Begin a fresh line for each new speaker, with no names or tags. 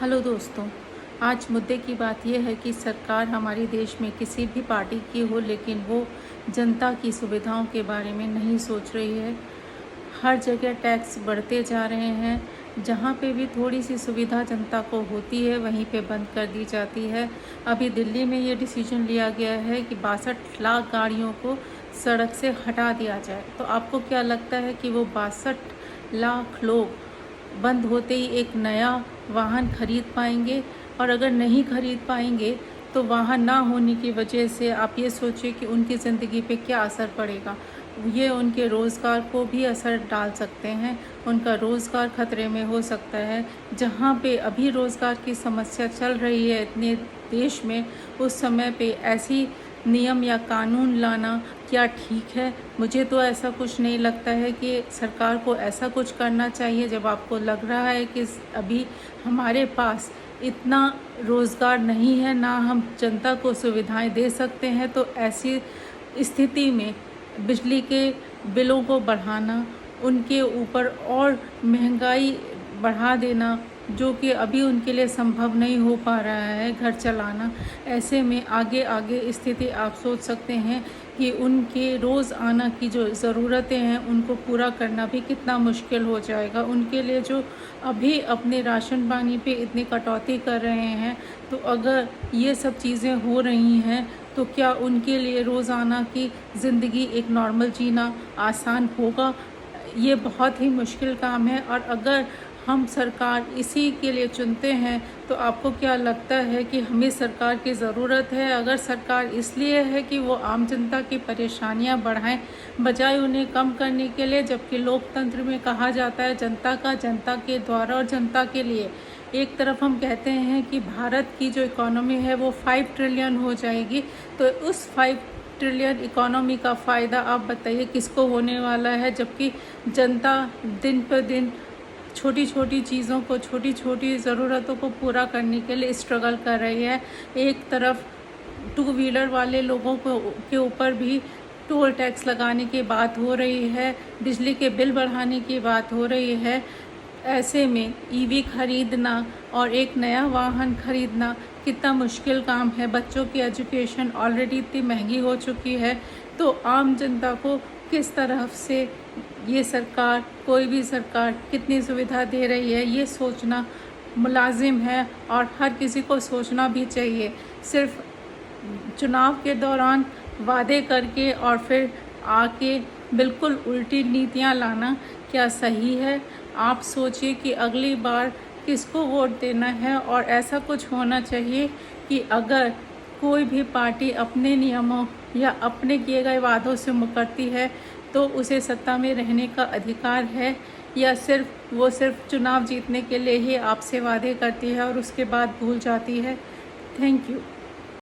Hello दोस्तों, आज मुद्दे की बात यह है कि सरकार हमारे देश में किसी भी पार्टी की हो, लेकिन वो जनता की सुविधाओं के बारे में नहीं सोच रही है। हर जगह टैक्स बढ़ते जा रहे हैं। जहाँ पे भी थोड़ी सी सुविधा जनता को होती है वहीं पे बंद कर दी जाती है। अभी दिल्ली में ये डिसीजन लिया गया है कि 62 लाख गाड़ियों को सड़क से हटा दिया जाए। तो आपको क्या लगता है कि वो 62 लाख लोग बंद होते ही एक नया वाहन खरीद पाएंगे? और अगर नहीं खरीद पाएंगे तो वाहन ना होने की वजह से आप ये सोचिए कि उनकी ज़िंदगी पे क्या असर पड़ेगा। ये उनके रोज़गार को भी असर डाल सकते हैं, उनका रोज़गार खतरे में हो सकता है। जहाँ पे अभी रोज़गार की समस्या चल रही है इतने देश में, उस समय पे ऐसी नियम या कानून लाना क्या ठीक है? मुझे तो ऐसा कुछ नहीं लगता है कि सरकार को ऐसा कुछ करना चाहिए। जब आपको लग रहा है कि अभी हमारे पास इतना रोज़गार नहीं है, ना हम जनता को सुविधाएं दे सकते हैं, तो ऐसी स्थिति में बिजली के बिलों को बढ़ाना, उनके ऊपर और महंगाई बढ़ा देना, जो कि अभी उनके लिए संभव नहीं हो पा रहा है घर चलाना। ऐसे में आगे आगे स्थिति आप सोच सकते हैं कि उनके रोज़ आना की जो ज़रूरतें हैं उनको पूरा करना भी कितना मुश्किल हो जाएगा। उनके लिए जो अभी अपने राशन पानी पे इतनी कटौती कर रहे हैं, तो अगर ये सब चीज़ें हो रही हैं तो क्या उनके लिए रोज़ाना की ज़िंदगी एक नॉर्मल जीना आसान होगा? ये बहुत ही मुश्किल काम है। और अगर हम सरकार इसी के लिए चुनते हैं तो आपको क्या लगता है कि हमें सरकार की ज़रूरत है? अगर सरकार इसलिए है कि वो आम जनता की परेशानियां बढ़ाएं बजाय उन्हें कम करने के लिए, जबकि लोकतंत्र में कहा जाता है जनता का, जनता के द्वारा और जनता के लिए। एक तरफ हम कहते हैं कि भारत की जो इकोनॉमी है वो 5 ट्रिलियन हो जाएगी, तो उस 5 ट्रिलियन इकोनॉमी का फ़ायदा आप बताइए किसको होने वाला है? जबकि जनता दिन पर दिन छोटी छोटी चीज़ों को, छोटी छोटी ज़रूरतों को पूरा करने के लिए स्ट्रगल कर रही है। एक तरफ टू व्हीलर वाले लोगों को के ऊपर भी टोल टैक्स लगाने की बात हो रही है, बिजली के बिल बढ़ाने की बात हो रही है। ऐसे में ईवी खरीदना और एक नया वाहन खरीदना कितना मुश्किल काम है। बच्चों की एजुकेशन ऑलरेडी इतनी महंगी हो चुकी है, तो आम जनता को किस तरफ से ये सरकार, कोई भी सरकार कितनी सुविधा दे रही है, ये सोचना मुलाजिम है और हर किसी को सोचना भी चाहिए। सिर्फ चुनाव के दौरान वादे करके और फिर आके बिल्कुल उल्टी नीतियां लाना क्या सही है? आप सोचिए कि अगली बार किसको वोट देना है। और ऐसा कुछ होना चाहिए कि अगर कोई भी पार्टी अपने नियमों या अपने किए गए वादों से मुकरती है तो उसे सत्ता में रहने का अधिकार है, या सिर्फ चुनाव जीतने के लिए ही आपसे वादे करती है और उसके बाद भूल जाती है। Thank you.